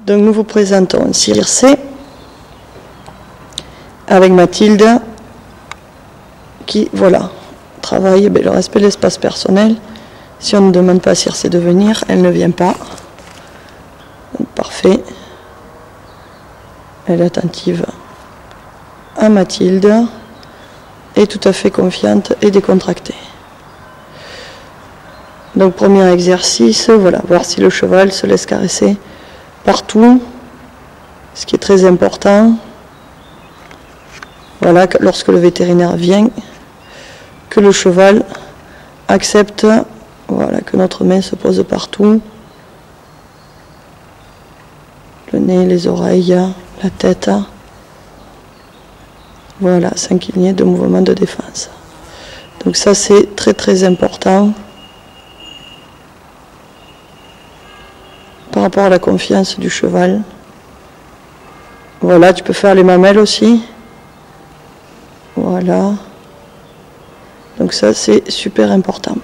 Donc nous vous présentons Circé avec Mathilde qui, voilà, travaille le respect de l'espace personnel. Si on ne demande pas à Circé de venir, elle ne vient pas. Donc, parfait. Elle est attentive à Mathilde et tout à fait confiante et décontractée. Donc premier exercice, voilà, voir si le cheval se laisse caresser partout, ce qui est très important. Voilà, lorsque le vétérinaire vient, que le cheval accepte, voilà, que notre main se pose partout. Le nez, les oreilles, la tête. Voilà, sans qu'il n'y ait de mouvement de défense. Donc ça c'est très très important par rapport à la confiance du cheval. Voilà, tu peux faire les mamelles aussi. Voilà. Donc ça c'est super important.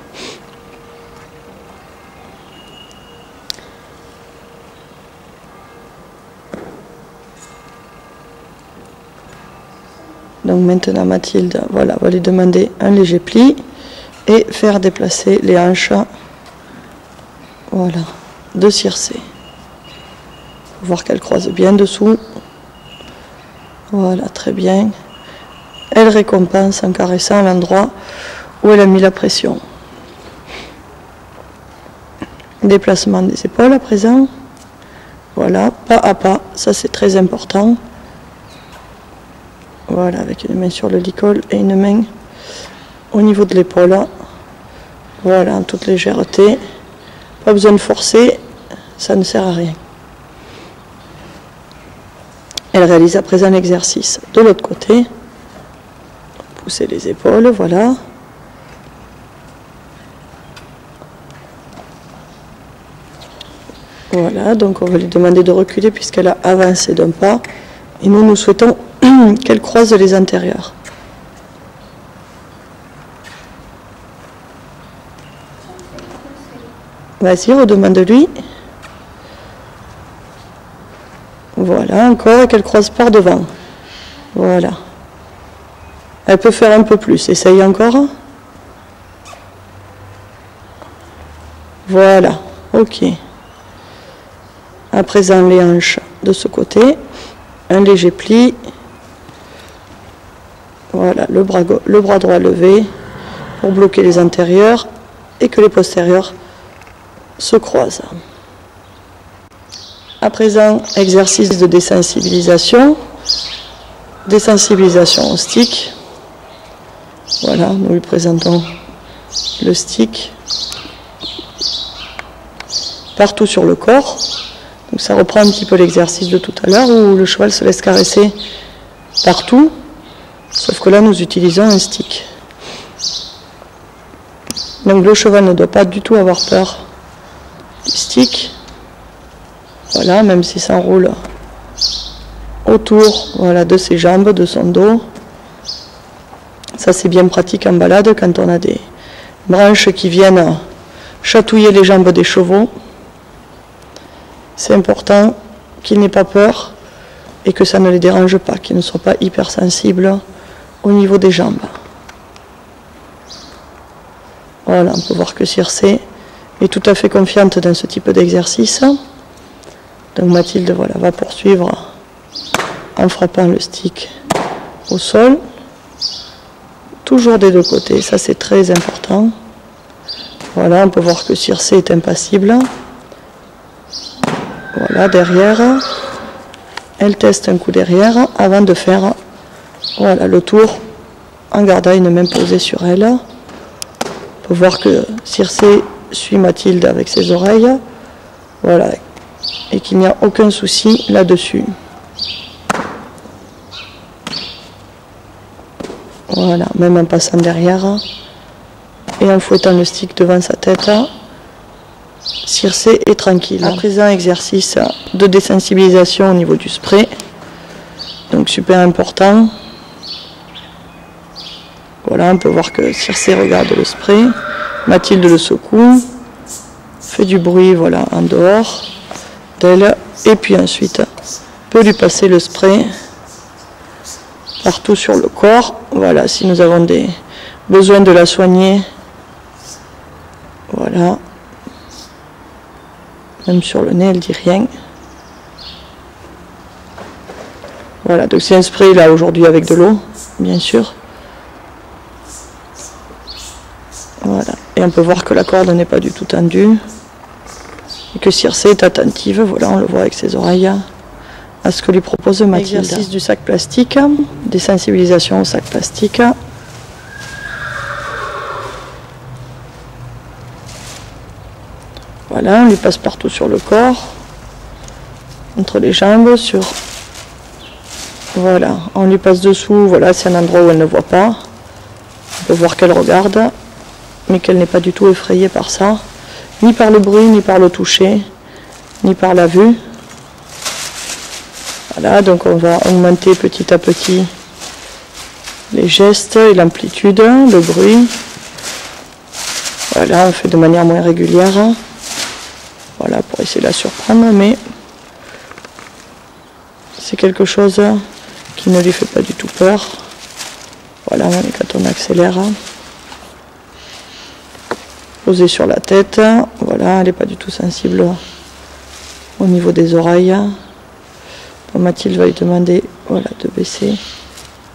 Donc maintenant Mathilde, voilà, va lui demander un léger pli et faire déplacer les hanches, voilà, de Circé. Faut voir qu'elle croise bien dessous. Voilà, très bien. Elle récompense en caressant l'endroit où elle a mis la pression. Déplacement des épaules à présent. Voilà, pas à pas, ça c'est très important. Voilà, avec une main sur le licol et une main au niveau de l'épaule. Voilà, en toute légèreté. Pas besoin de forcer, ça ne sert à rien. Elle réalise à présent l'exercice de l'autre côté. Pousser les épaules, voilà. Voilà, donc on va lui demander de reculer puisqu'elle a avancé d'un pas. Et nous souhaitons qu'elle croise les antérieurs. Vas-y, redemande-lui. Voilà, encore, et qu'elle croise par devant. Voilà. Elle peut faire un peu plus. Essaye encore. Voilà, ok. À présent, les hanches de ce côté. Un léger pli. Voilà, le bras droit levé pour bloquer les antérieurs et que les postérieurs se croisent. À présent, exercice de désensibilisation. Désensibilisation au stick. Voilà, nous lui présentons le stick partout sur le corps. Donc ça reprend un petit peu l'exercice de tout à l'heure où le cheval se laisse caresser partout. Sauf que là, nous utilisons un stick. Donc le cheval ne doit pas du tout avoir peur du stick. Voilà, même s'il s'enroule autour, voilà, de ses jambes, de son dos. Ça, c'est bien pratique en balade quand on a des branches qui viennent chatouiller les jambes des chevaux. C'est important qu'ils n'aient pas peur et que ça ne les dérange pas, qu'ils ne soient pas hypersensibles au niveau des jambes. Voilà, on peut voir que Circé est tout à fait confiante dans ce type d'exercice. Donc Mathilde, voilà, va poursuivre en frappant le stick au sol. Toujours des deux côtés, ça c'est très important. Voilà, on peut voir que Circé est impassible. Voilà, derrière. Elle teste un coup derrière avant de faire, voilà, le tour en gardant une main posée sur elle. On peut voir que Circé suit Mathilde avec ses oreilles. Voilà, et qu'il n'y a aucun souci là-dessus. Voilà, même en passant derrière et en fouettant le stick devant sa tête, Circé est tranquille. À présent, exercice de désensibilisation au niveau du spray. Donc super important. Voilà, on peut voir que Circé regarde le spray. Mathilde le secoue. Fait du bruit, voilà, en dehors. d'elle. Et puis ensuite, on peut lui passer le spray partout sur le corps. Voilà, si nous avons besoin de la soigner. Voilà. Même sur le nez, elle dit rien. Voilà, donc c'est un spray là aujourd'hui avec de l'eau, bien sûr. Voilà, et on peut voir que la corde n'est pas du tout tendue. Et que Circé est attentive, voilà, on le voit avec ses oreilles, à ce que lui propose Mathilde. Exercice du sac plastique, des sensibilisations au sac plastique. Voilà, on lui passe partout sur le corps, entre les jambes, sur... Voilà, on lui passe dessous, voilà, c'est un endroit où elle ne voit pas. On peut voir qu'elle regarde, mais qu'elle n'est pas du tout effrayée par ça, ni par le bruit, ni par le toucher, ni par la vue. Voilà, donc on va augmenter petit à petit les gestes et l'amplitude, le bruit. Voilà, on fait de manière moins régulière. Voilà, pour essayer de la surprendre, mais c'est quelque chose qui ne lui fait pas du tout peur. Voilà, quand on accélère. Posée sur la tête. Voilà, elle n'est pas du tout sensible au niveau des oreilles. Donc Mathilde va lui demander, voilà, de baisser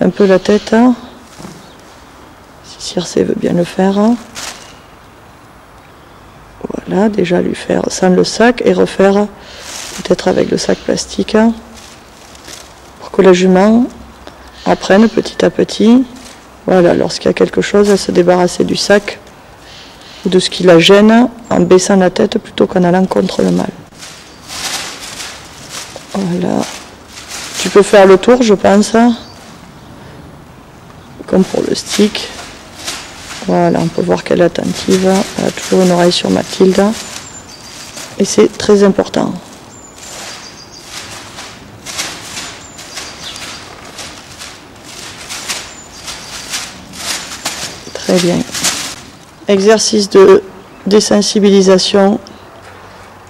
un peu la tête. Si Circé veut bien le faire. Voilà, déjà lui faire sans le sac et refaire peut-être avec le sac plastique. Que la jument apprenne petit à petit, voilà, lorsqu'il y a quelque chose, à se débarrasser du sac ou de ce qui la gêne en baissant la tête plutôt qu'en allant contre le mal. Voilà. Tu peux faire le tour, je pense, comme pour le stick. Voilà, on peut voir qu'elle est attentive, elle a toujours une oreille sur Mathilde et c'est très important. Très bien. Exercice de désensibilisation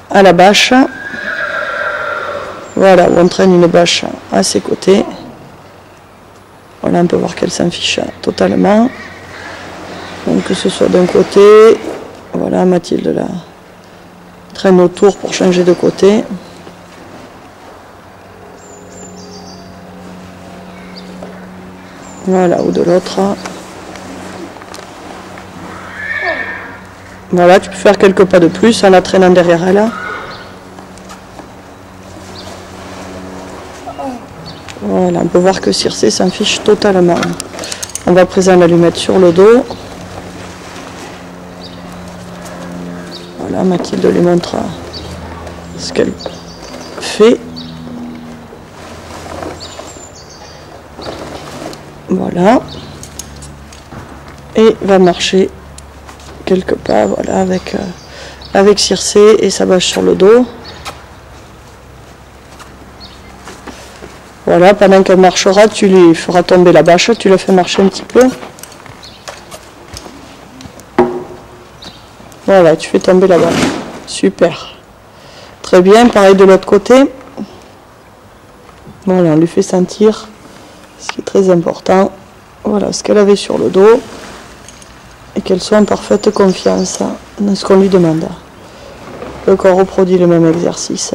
à la bâche. Voilà, où on traîne une bâche à ses côtés. Voilà, on peut voir qu'elle s'en fiche totalement. Donc que ce soit d'un côté, voilà, Mathilde la traîne autour pour changer de côté. Voilà, ou de l'autre. Voilà, tu peux faire quelques pas de plus en la traînant derrière elle. Voilà, on peut voir que Circé s'en fiche totalement. On va à présent la lui mettre sur le dos. Voilà, Mathilde lui montre ce qu'elle fait. Voilà. Et va marcher quelques pas, voilà, avec Circé et sa bâche sur le dos. Voilà, pendant qu'elle marchera, tu lui feras tomber la bâche, tu la fais marcher un petit peu. Voilà, tu fais tomber la bâche. Super. Très bien, pareil de l'autre côté. Voilà, on lui fait sentir, ce qui est très important, voilà, ce qu'elle avait sur le dos. Et qu'elle soit en parfaite confiance dans ce qu'on lui demande. Donc on reproduit le même exercice.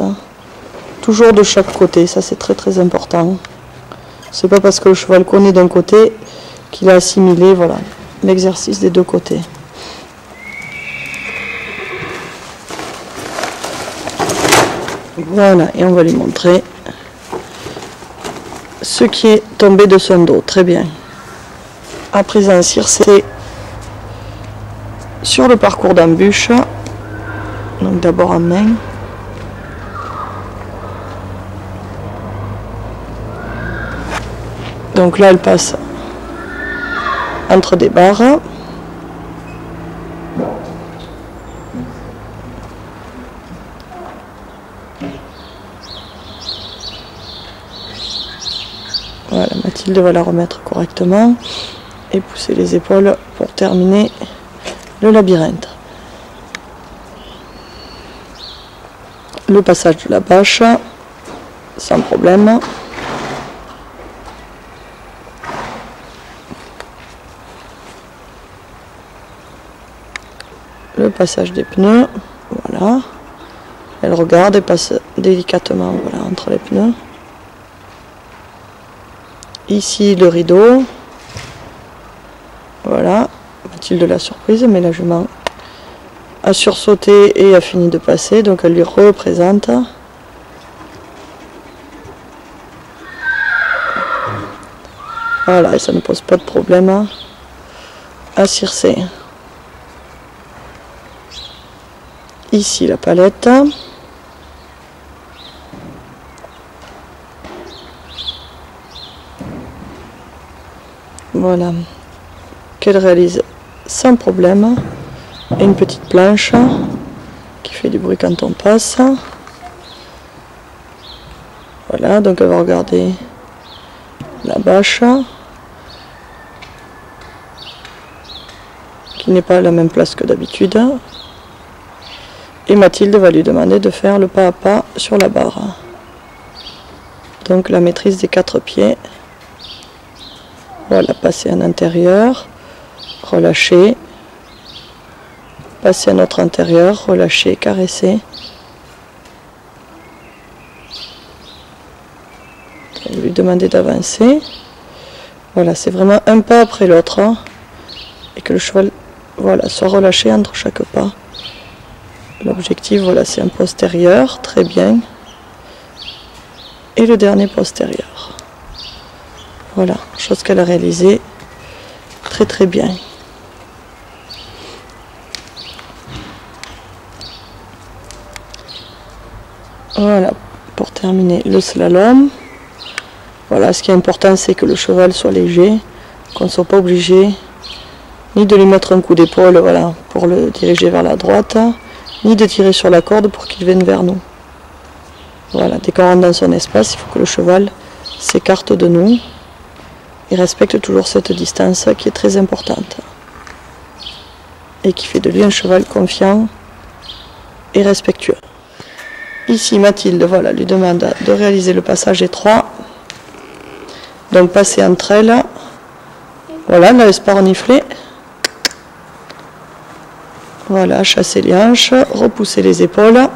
Toujours de chaque côté, ça c'est très très important. C'est pas parce que le cheval connaît d'un côté qu'il a assimilé, voilà, l'exercice des deux côtés. Voilà, et on va lui montrer ce qui est tombé de son dos. Très bien. À présent, Circé sur le parcours d'embûche, donc d'abord en main. Donc là elle passe entre des barres. Voilà, Mathilde va la remettre correctement et pousser les épaules pour terminer le labyrinthe. le passage de la bâche, sans problème. Le passage des pneus, voilà. Elle regarde et passe délicatement, voilà, entre les pneus. Ici le rideau, voilà. Mathilde la surprise, mais là je m'en a sursauté et a fini de passer, donc elle lui représente. Voilà, et ça ne pose pas de problème à circer. Ici la palette. Voilà, qu'elle réalise sans problème. Et une petite planche qui fait du bruit quand on passe. Voilà, donc elle va regarder la bâche qui n'est pas à la même place que d'habitude. Et Mathilde va lui demander de faire le pas à pas sur la barre. Donc la maîtrise des 4 pieds. Voilà, passer en intérieur, relâcher. Passer à notre intérieur, relâcher, caresser. Lui demander d'avancer. Voilà, c'est vraiment un pas après l'autre. Hein, et que le cheval, voilà, soit relâché entre chaque pas. L'objectif, voilà, c'est un postérieur, très bien. Et le dernier postérieur. Voilà, chose qu'elle a réalisée très très bien. Voilà, pour terminer le slalom. Voilà, ce qui est important, c'est que le cheval soit léger, qu'on ne soit pas obligé ni de lui mettre un coup d'épaule, voilà, pour le diriger vers la droite, ni de tirer sur la corde pour qu'il vienne vers nous. Voilà, dès qu'on rentre dans son espace, il faut que le cheval s'écarte de nous et respecte toujours cette distance qui est très importante et qui fait de lui un cheval confiant et respectueux. Ici, Mathilde, voilà, lui demande de réaliser le passage étroit. Donc, passer entre elles. Voilà, ne laisse pas renifler. Voilà, chasser les hanches, repousser les épaules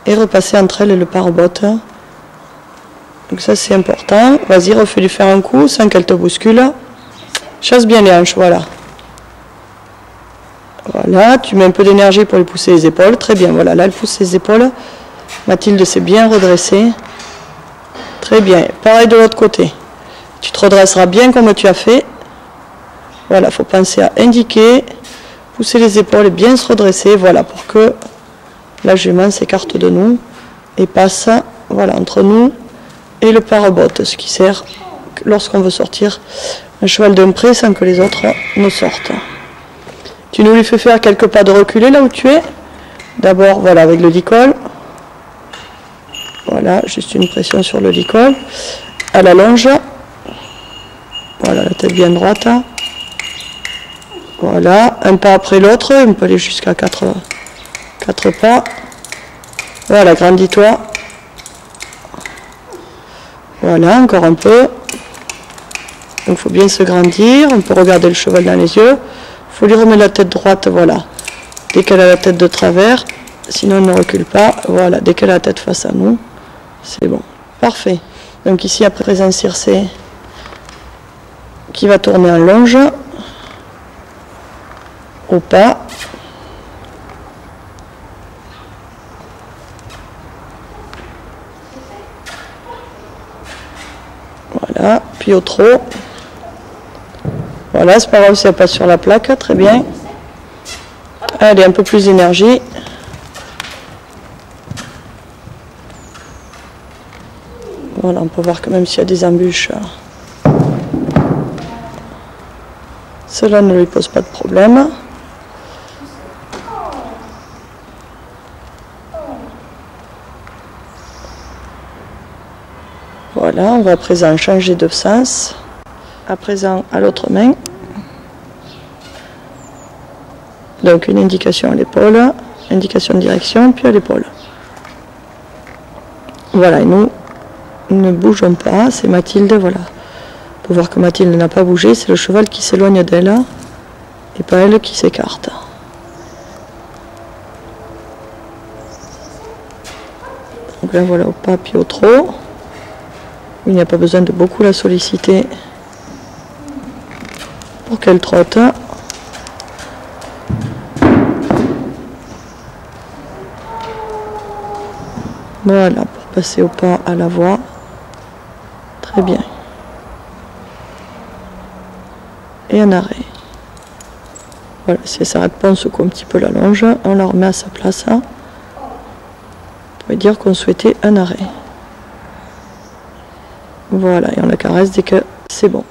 et repasser entre elles le pare-botte. Donc ça, c'est important. Vas-y, refais-lui faire un coup sans qu'elle te bouscule. Chasse bien les hanches, voilà. Voilà, tu mets un peu d'énergie pour lui pousser les épaules. Très bien, voilà, là elle pousse ses épaules. Mathilde s'est bien redressée. Très bien, pareil de l'autre côté. Tu te redresseras bien comme tu as fait. Voilà, il faut penser à indiquer, pousser les épaules et bien se redresser. Voilà, pour que la jument s'écarte de nous et passe, voilà, entre nous et le pare-botte, ce qui sert lorsqu'on veut sortir un cheval d'un pré sans que les autres ne sortent. Tu nous lui fais faire quelques pas de reculer là où tu es. D'abord, voilà, avec le licol. Voilà, juste une pression sur le licol. À la longe. Voilà, la tête bien droite. Voilà, un pas après l'autre. On peut aller jusqu'à 4 pas. Voilà, grandis-toi. Voilà, encore un peu. Donc, il faut bien se grandir. On peut regarder le cheval dans les yeux. Il faut lui remettre la tête droite, voilà. Dès qu'elle a la tête de travers, sinon elle ne recule pas. Voilà, dès qu'elle a la tête face à nous, c'est bon. Parfait. Donc ici, à présent, circé qui va tourner en longe, au pas. Voilà, puis au trot. Voilà, c'est pas grave si elle passe sur la plaque, très bien. Allez, un peu plus d'énergie. Voilà, on peut voir que même s'il y a des embûches, cela ne lui pose pas de problème. Voilà, on va à présent changer de sens. À présent, à l'autre main. Donc une indication à l'épaule, indication de direction, puis à l'épaule. Voilà, et nous ne bougeons pas, c'est Mathilde, voilà. On peut voir que Mathilde n'a pas bougé, c'est le cheval qui s'éloigne d'elle et pas elle qui s'écarte. Donc là voilà, au pas puis au trot. Il n'y a pas besoin de beaucoup la solliciter pour qu'elle trotte. Voilà, pour passer au pas à la voie. Très bien. Et un arrêt. Voilà, si elle s'arrête pas, on secoue un petit peu la longe, on la remet à sa place. On pourrait dire qu'on souhaitait un arrêt. Voilà, et on la caresse dès que c'est bon.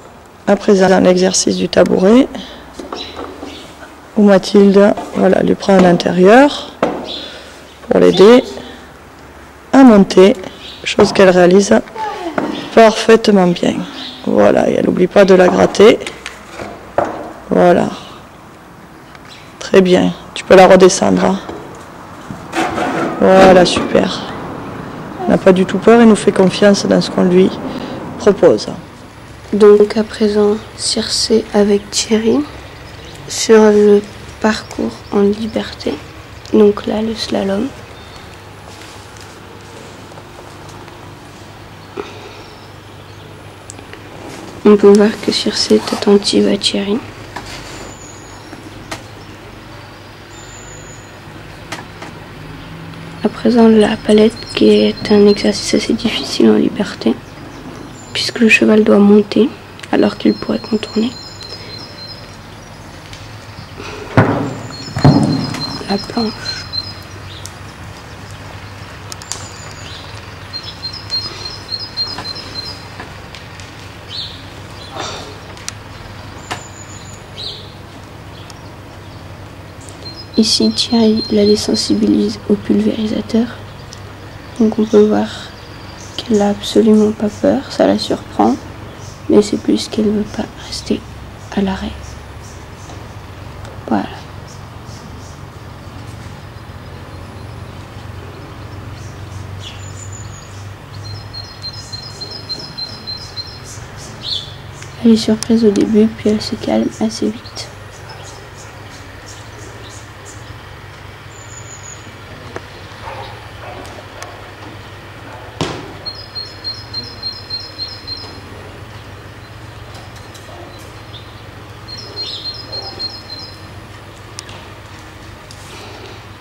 À présent, un exercice du tabouret, où Mathilde, voilà, lui prend à l'intérieur pour l'aider à monter, chose qu'elle réalise parfaitement bien. Voilà, et elle n'oublie pas de la gratter. Voilà. Très bien. Tu peux la redescendre. Voilà, super. Elle n'a pas du tout peur et nous fait confiance dans ce qu'on lui propose. Donc à présent, Circé avec Thierry sur le parcours en liberté. Donc là, le slalom. On peut voir que Circé est attentive à Thierry. À présent, la palette, qui est un exercice assez difficile en liberté, puisque le cheval doit monter alors qu'il pourrait contourner. La planche. Ici, Thierry la désensibilise au pulvérisateur. Donc on peut voir qu'elle n'a absolument pas peur, ça la surprend, mais c'est plus qu'elle ne veut pas rester à l'arrêt. Voilà. Elle est surprise au début, puis elle se calme assez vite.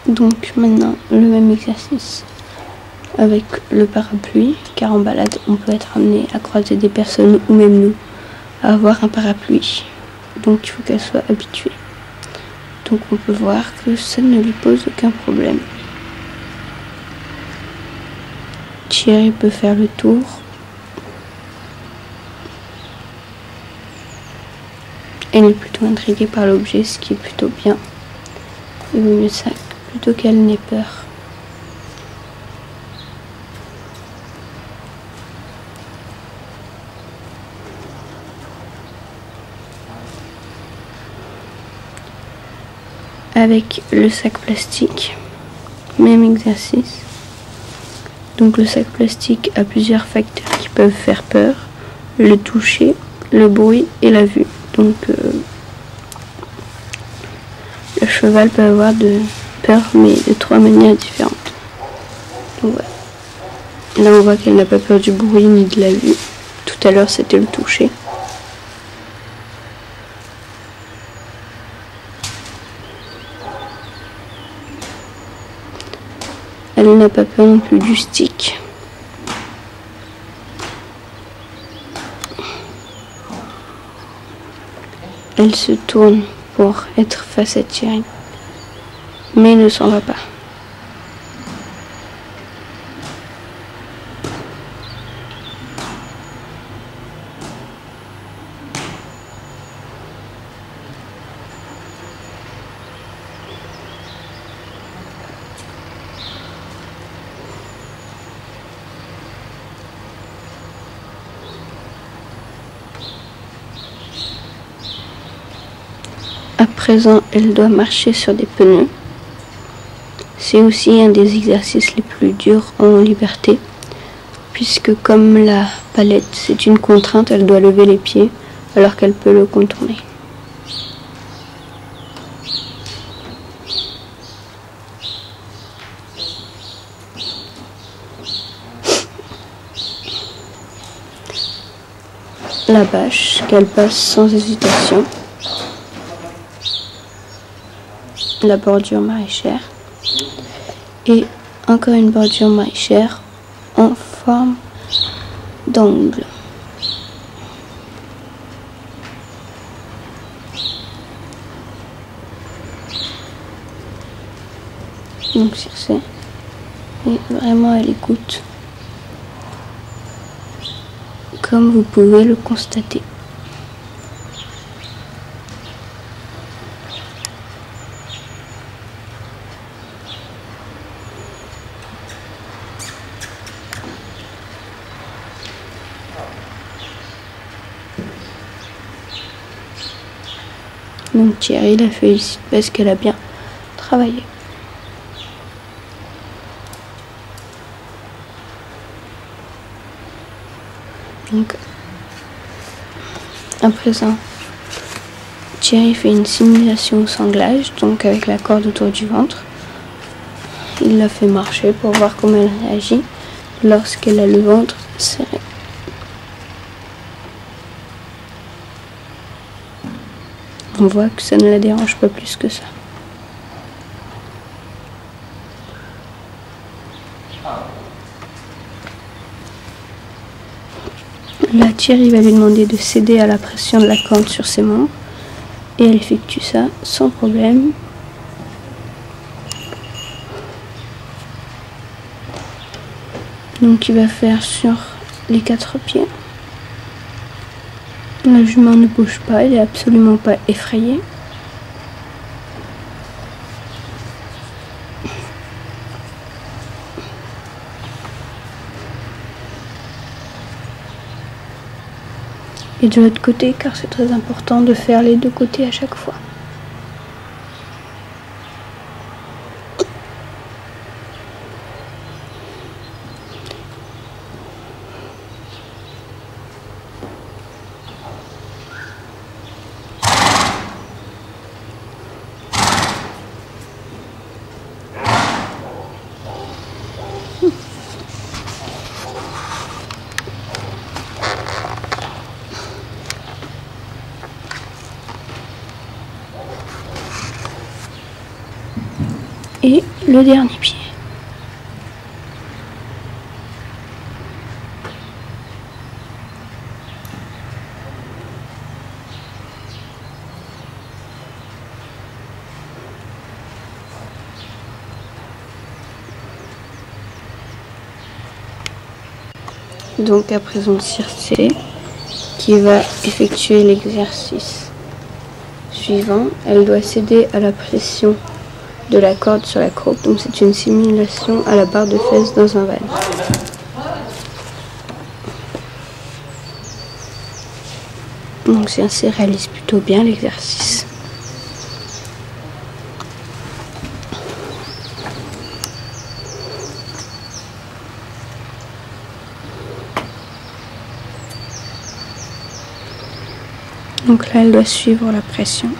Donc maintenant le même exercice avec le parapluie, car en balade on peut être amené à croiser des personnes ou même nous à avoir un parapluie. Donc il faut qu'elle soit habituée. Donc on peut voir que ça ne lui pose aucun problème. Thierry peut faire le tour. Elle est plutôt intriguée par l'objet, ce qui est plutôt bien. Il vaut mieux ça plutôt qu'elle n'ait peur. Avec le sac plastique, même exercice. Donc le sac plastique a plusieurs facteurs qui peuvent faire peur: le toucher, le bruit et la vue. Donc le cheval peut avoir peur, mais de 3 manières différentes. Donc voilà. Là on voit qu'elle n'a pas peur du bruit ni de la vue. Tout à l'heure c'était le toucher. Elle n'a pas peur non plus du stick. Elle se tourne pour être face à Thierry, mais ne s'en va pas. À présent, elle doit marcher sur des pneus. C'est aussi un des exercices les plus durs en liberté, puisque comme la palette c'est une contrainte, elle doit lever les pieds alors qu'elle peut le contourner. La bâche qu'elle passe sans hésitation. La bordure maraîchère. Et encore une bordure maraîchère en forme d'angle. Donc Circé est vraiment à l'écoute, comme vous pouvez le constater. Donc Thierry la félicite parce qu'elle a bien travaillé. Donc à présent, Thierry fait une simulation au sanglage, donc avec la corde autour du ventre. Il la fait marcher pour voir comment elle réagit lorsqu'elle a le ventre serré. On voit que ça ne la dérange pas plus que ça. Là, Thierry va lui demander de céder à la pression de la corde sur ses membres. Et elle effectue ça sans problème. Donc il va faire sur les 4 pieds. La jument ne bouge pas, elle n'est absolument pas effrayée. Et de l'autre côté, car c'est très important de faire les deux côtés à chaque fois. Et le dernier pied. Donc à présent Circé qui va effectuer l'exercice suivant. Elle doit céder à la pression de la corde sur la croupe, donc c'est une simulation à la barre de fesses dans un vase. Donc Circé réalise plutôt bien l'exercice. Donc là elle doit suivre la pression.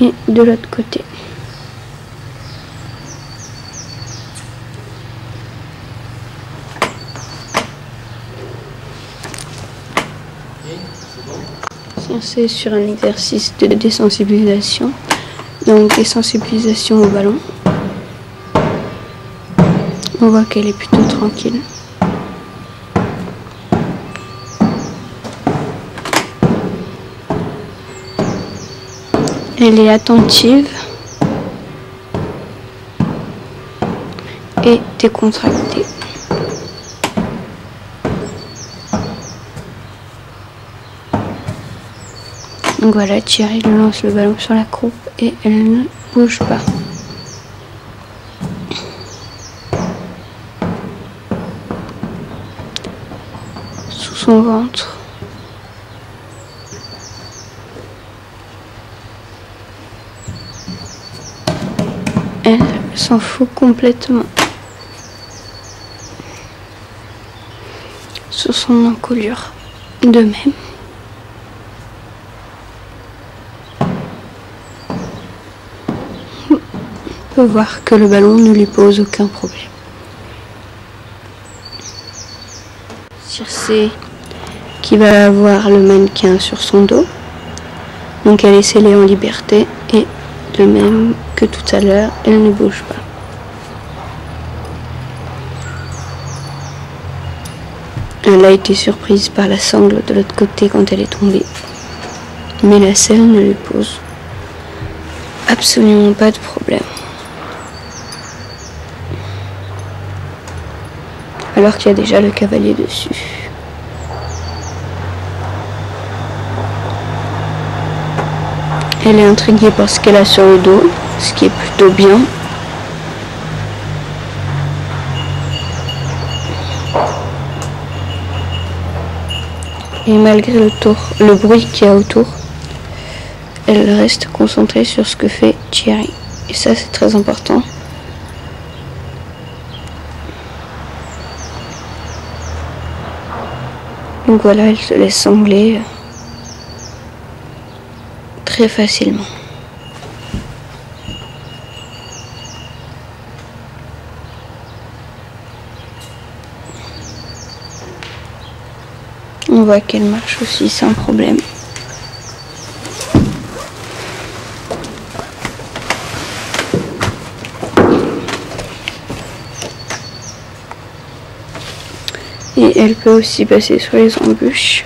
Et de l'autre côté. C'est sur un exercice de désensibilisation, donc désensibilisation au ballon. On voit qu'elle est plutôt tranquille. Elle est attentive et décontractée. Donc voilà, Thierry lui lance le ballon sur la croupe et elle ne bouge pas. Sous son ventre. elle s'en fout complètement. Sur son encolure. De même. On peut voir que le ballon ne lui pose aucun problème. Circé qui va avoir le mannequin sur son dos. Donc elle est scellée en liberté et de même que tout à l'heure, elle ne bouge pas. Elle a été surprise par la sangle de l'autre côté quand elle est tombée. Mais la selle ne lui pose absolument pas de problème. Alors qu'il y a déjà le cavalier dessus. Elle est intriguée par ce qu'elle a sur le dos, ce qui est plutôt bien. Et malgré le bruit qu'il y a autour, elle reste concentrée sur ce que fait Thierry. Et ça, c'est très important. Donc voilà, elle se laisse sangler très facilement. On voit qu'elle marche aussi sans problème. Et elle peut aussi passer sur les embûches.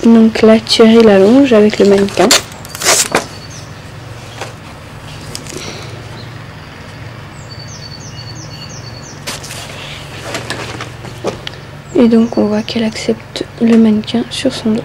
Donc là, Thierry la longe avec le mannequin. Et donc on voit qu'elle accepte le mannequin sur son dos.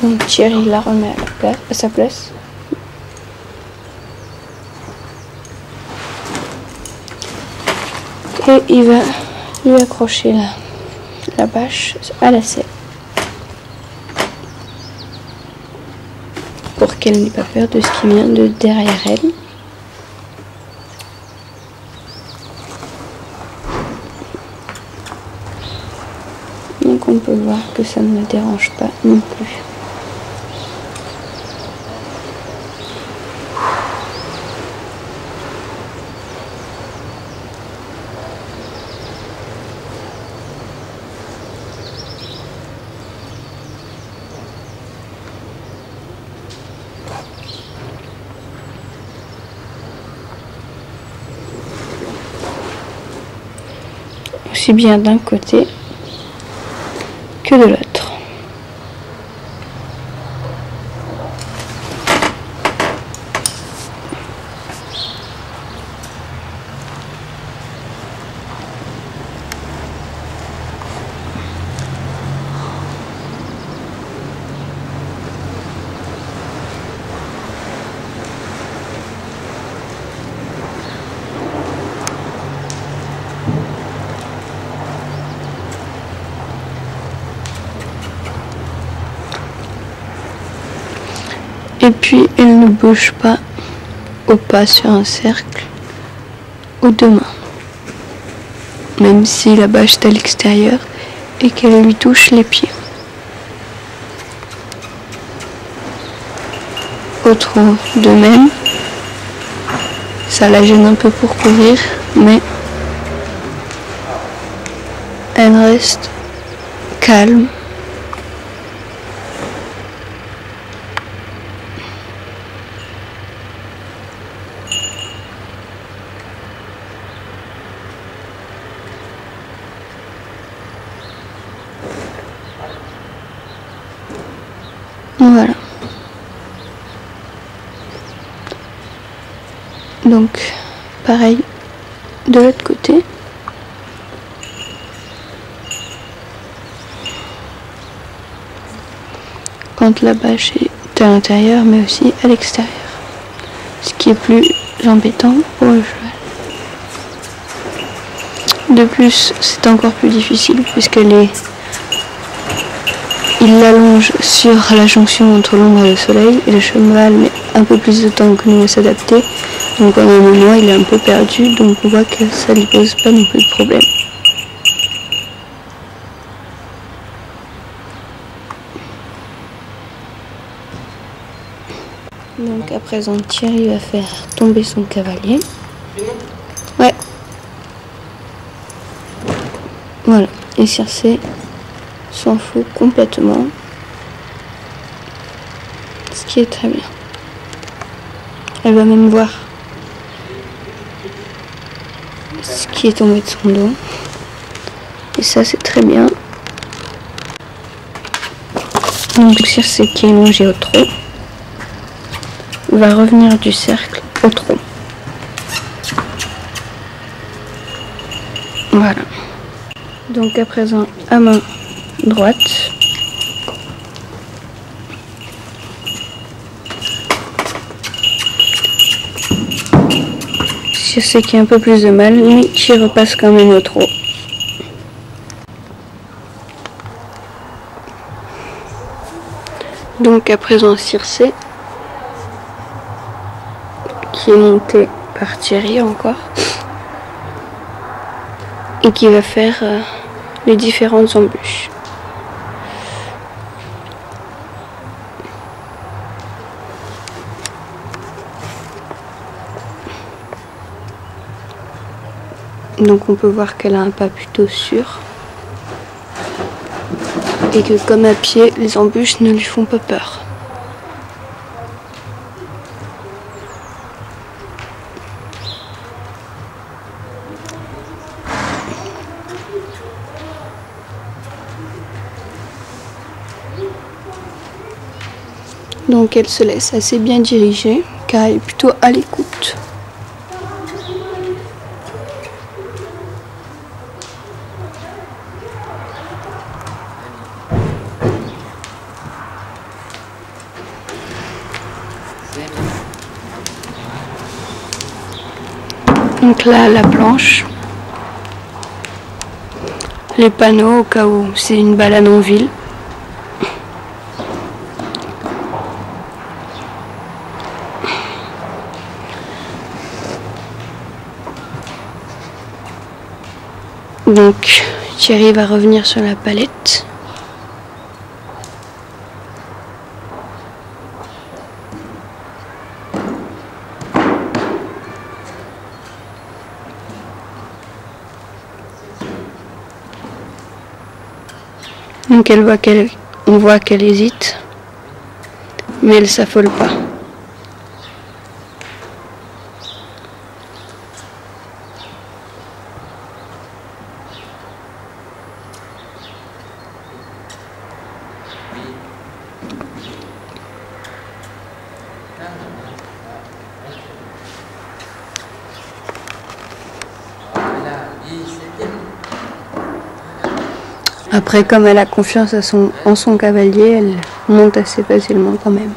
Donc Thierry la remet à sa place. Et il va lui accrocher la bâche à la selle. Pour qu'elle n'ait pas peur de ce qui vient de derrière elle. Donc on peut voir que ça ne la dérange pas non plus. Aussi bien d'un côté que de l'autre. Et puis elle ne bouge pas au pas sur un cercle aux deux mains. Même si la bâche est à l'extérieur et qu'elle lui touche les pieds. Autre de même, ça la gêne un peu pour courir, mais elle reste calme. Voilà. Donc, pareil de l'autre côté. Quand la bâche est à l'intérieur, mais aussi à l'extérieur. Ce qui est plus embêtant pour le cheval. De plus, c'est encore plus difficile puisqu'il l'allonge sur la jonction entre l'ombre et le soleil et le cheval met un peu plus de temps que nous à s'adapter. Donc en un moment, il est un peu perdu, donc on voit que ça ne lui pose pas non plus de problème. Donc à présent, Thierry va faire tomber son cavalier. Ouais. Voilà, et Circé s'en fout complètement, ce qui est très bien. Elle va même voir ce qui est tombé de son dos, et ça c'est très bien. Donc Circé qui est longé au trot va revenir du cercle au trot. Voilà. Donc à présent à main droite. Circé qui a un peu plus de mal, mais qui repasse quand même au trot. Donc à présent Circé qui est monté par Thierry encore et qui va faire les différentes embûches. Donc on peut voir qu'elle a un pas plutôt sûr et que comme à pied, les embûches ne lui font pas peur. Donc elle se laisse assez bien diriger car elle est plutôt à l'écoute. Donc là la planche, les panneaux au cas où c'est une balade en ville. Donc Thierry va revenir sur la palette. Donc on voit qu'elle hésite, mais elle s'affole pas. Après, comme elle a confiance en son cavalier, elle monte assez facilement quand même.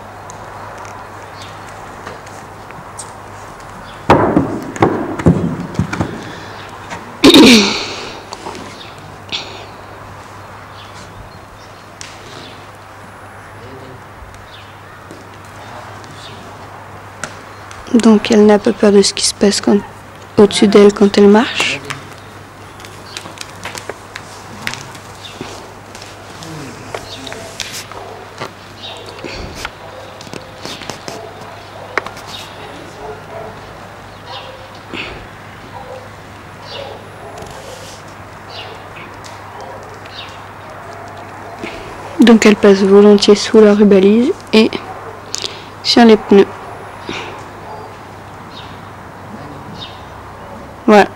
Donc elle n'a pas peur de ce qui se passe au-dessus d'elle quand elle marche. Donc elle passe volontiers sous la rubalise et sur les pneus. Voilà.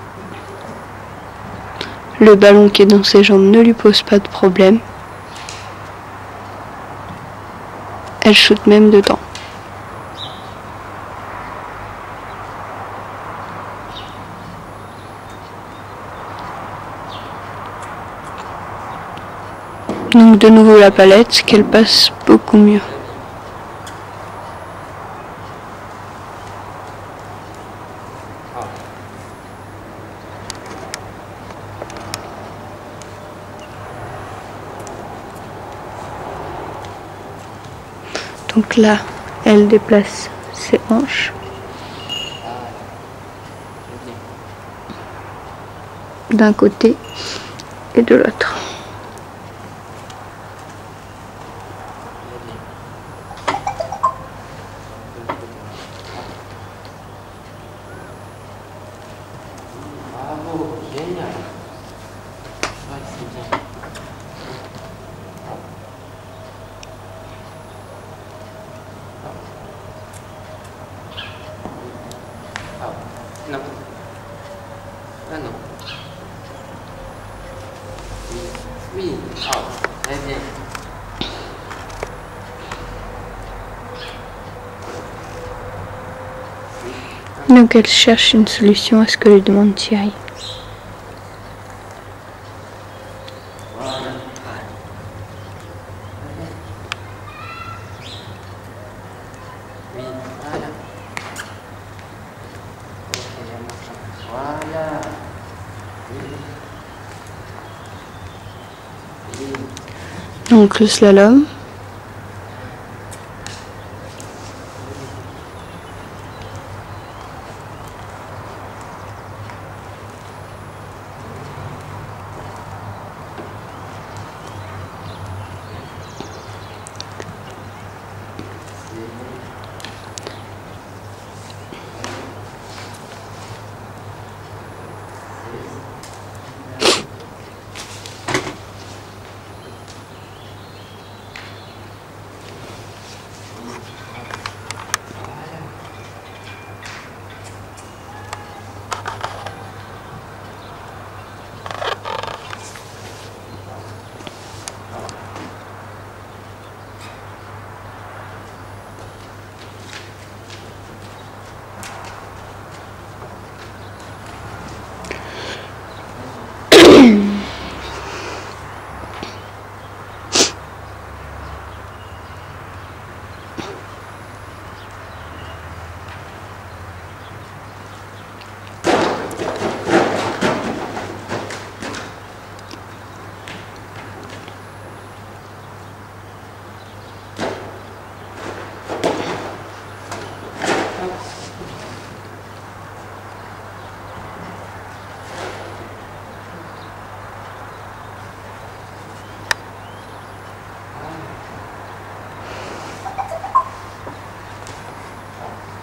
Le ballon qui est dans ses jambes ne lui pose pas de problème. Elle shoot même dedans. Donc de nouveau la palette, qu'elle passe beaucoup mieux. Donc là, elle déplace ses hanches d'un côté et de l'autre. Bravo, génial. Ouais, c'est bien. Ah, non. Ah non. Oui, oui. Ah, très bien. Donc elle cherche une solution à ce que lui demande Thierry. Voilà. Oui, voilà. Ok, voilà. Oui. Donc le slalom.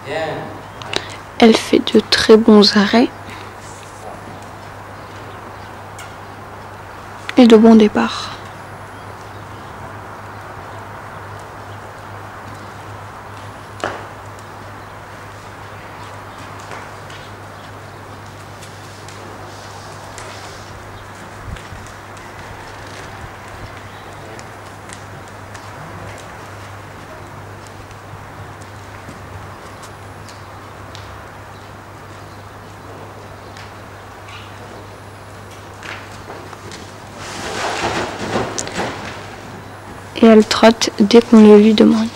Bien. Elle fait de très bons arrêts et de bons départs. Et elle trotte dès qu'on le lui demande.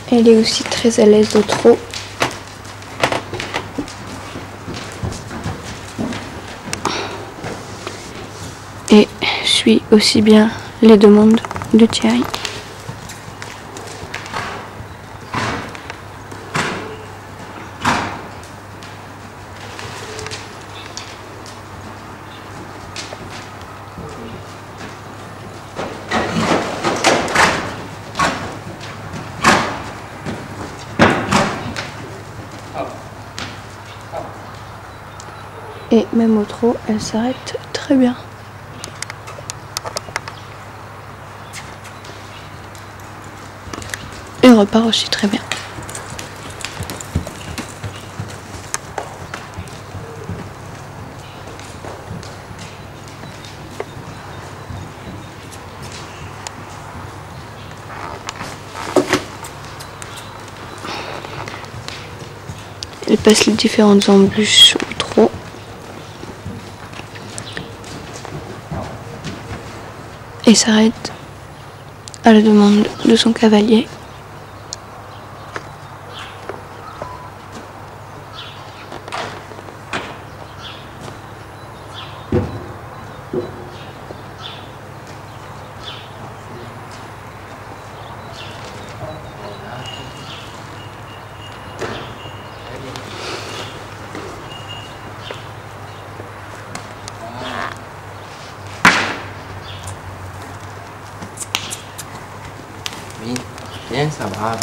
Elle est aussi très à l'aise au trot. Et suit aussi bien les demandes de Thierry. Et même au trot, elle s'arrête très bien. repart aussi très bien. Elle passe les différentes embûches ou trop. Et s'arrête à la demande de son cavalier. Oui, bien, ça va.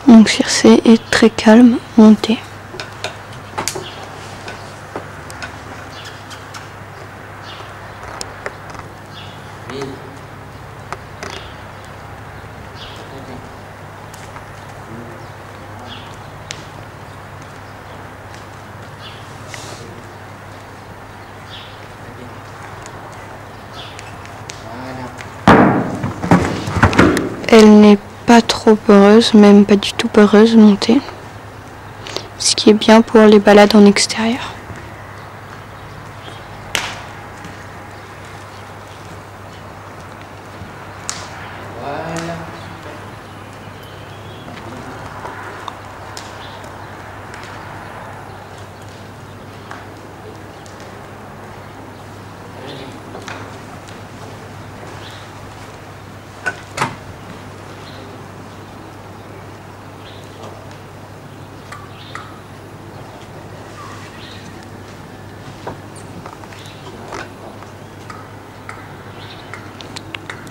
Donc Circé est très calme, montée. Oui. Elle n'est pas trop peureuse, même pas du tout peureuse montée. Ce qui est bien pour les balades en extérieur. Voilà.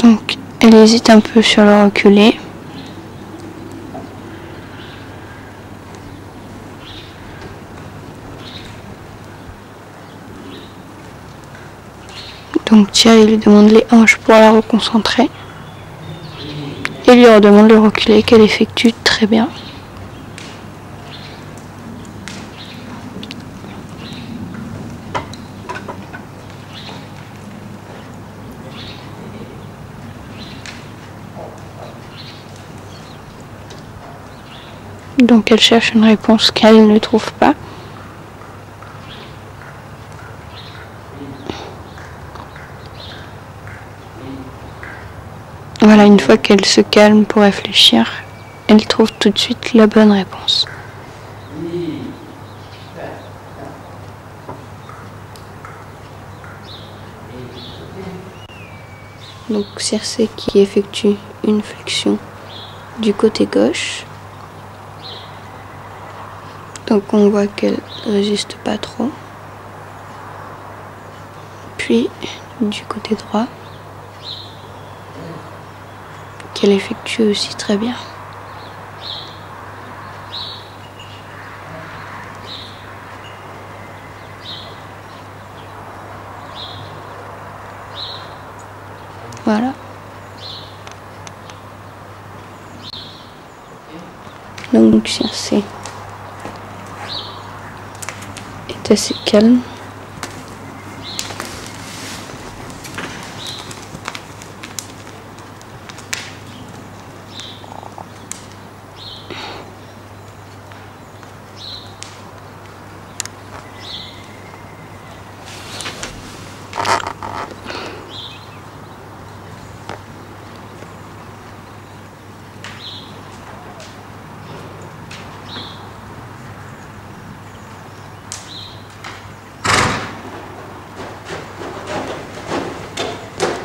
Donc elle hésite un peu sur le reculé. Donc Thierry lui demande les hanches pour la reconcentrer. Et lui redemande le reculé qu'elle effectue très bien. Donc elle cherche une réponse qu'elle ne trouve pas. Voilà, une fois qu'elle se calme pour réfléchir, elle trouve tout de suite la bonne réponse. Donc Circé qui effectue une flexion du côté gauche. Donc on voit qu'elle résiste pas trop. Puis du côté droit, qu'elle effectue aussi très bien. Voilà. Donc Circé est assez calme.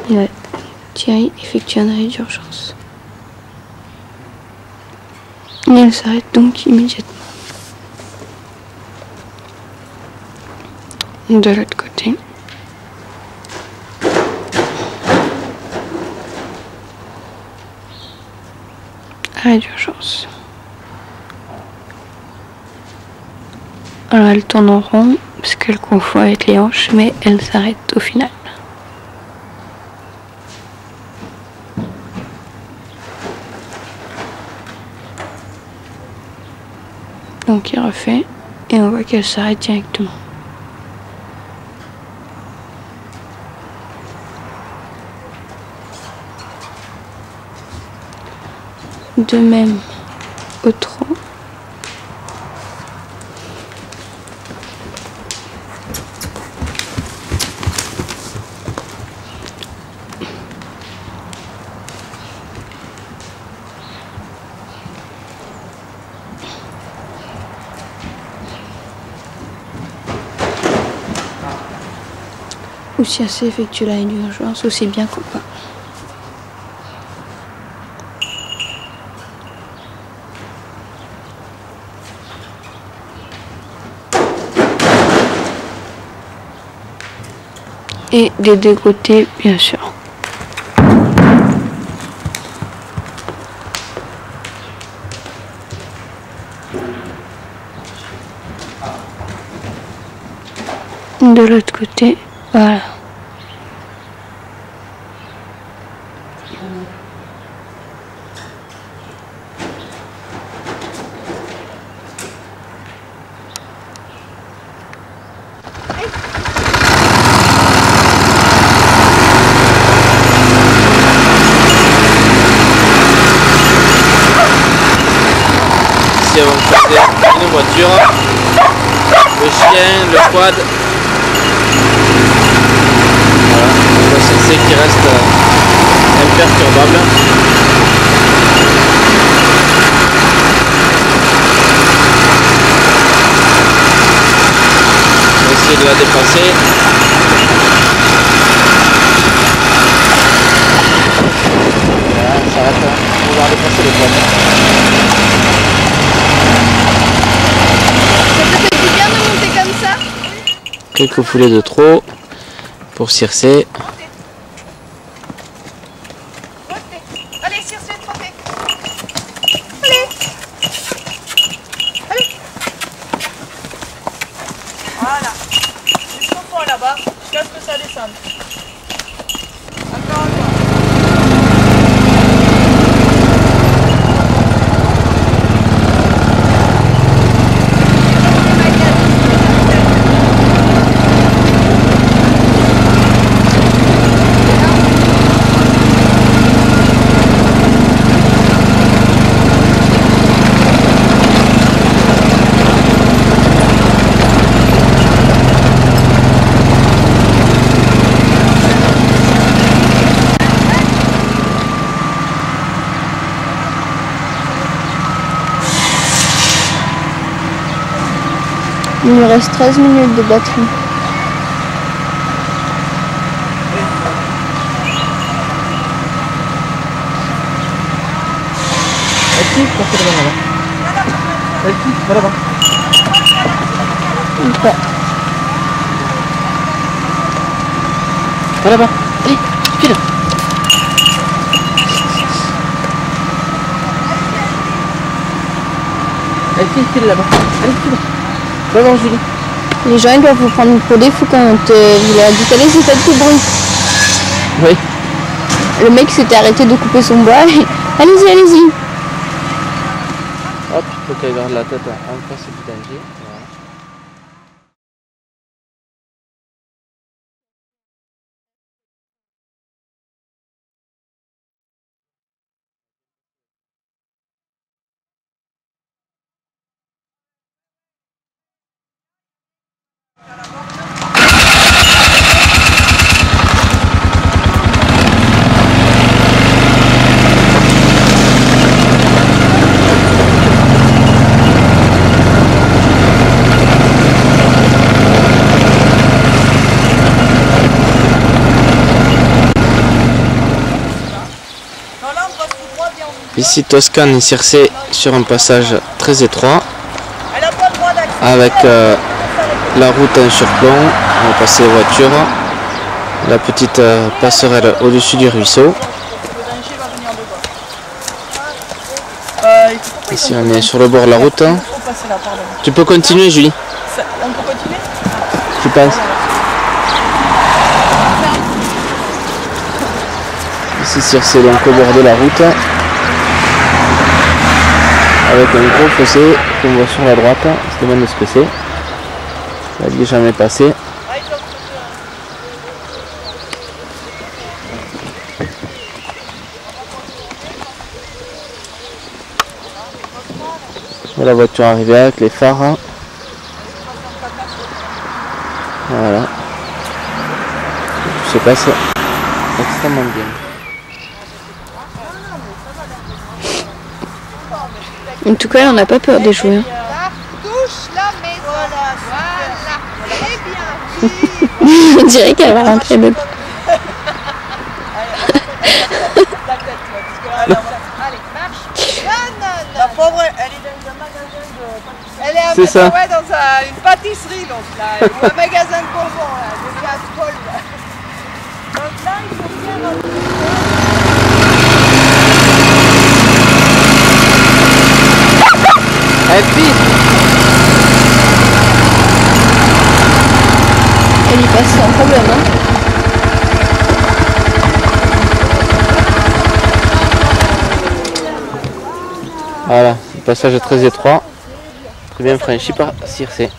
Ouais. Thierry effectue un arrêt d'urgence. Et elle s'arrête donc immédiatement. De l'autre côté. Arrêt d'urgence. Alors elle tourne en rond parce qu'elle confond avec les hanches, mais elle s'arrête au final. Donc il refait et on voit qu'elle s'arrête directement. De même au trot. Ou si elle s'effectue l'arrêt d'urgence, ou c'est bien qu'on pas. Et des deux côtés, bien sûr. De l'autre côté, voilà. Ici on va choisir une voiture, le chien, le quad. Voilà, on va chercher qui reste imperturbable. On va essayer de la dépasser. Voilà, ça s'arrête, on va dépasser le quad. Quelques foulées de trop pour Circé. Allez, Circé, trottez. Allez. Allez. Voilà. Jusqu'au fond là-bas, jusqu'à ce que ça descende. Encore. Il nous reste 13 minutes de batterie. Va là-bas. Okay. Va là-bas. Allez, file. Allez, file là-bas. Allez, file. Va voir Julie. Les gens ils doivent vous prendre pour des fous quand vous leur dites allez, c'est pas tout bruit. Oui. Le mec s'était arrêté de couper son bois. Allez-y, allez-y. Hop, il faut qu'elle garde la tête en face du danger. Voilà. Ici Toscane et Circé sur un passage très étroit avec la route en surplomb. On va passer les voitures, la petite passerelle au-dessus du ruisseau. Ici on est sur le bord de la route. Tu peux continuer, Julie? On peut continuer? Tu penses? Ici Circé, donc au bord de la route, avec un gros fossé qu'on voit sur la droite. On se demande ce que c'est. La vie jamais passé. La voiture arrivée avec les phares. Voilà. Tout se passe extrêmement bien. En tout cas, on n'a pas peur des joueurs. Touche la maison. Voilà. Très bien. On dirait qu'elle va rentrer dedans. Allez, marche. Non. La pauvre, elle est dans un magasin de... Elle est C'est ça. Ouais, dans une pâtisserie, donc là. Ou un magasin de bonbons, là. De gaz-pol, là. Donc là, il faut bien rentrer. Elle vit. Elle y passe sans problème, hein. Voilà, le passage est très étroit, très bien franchi par Circé.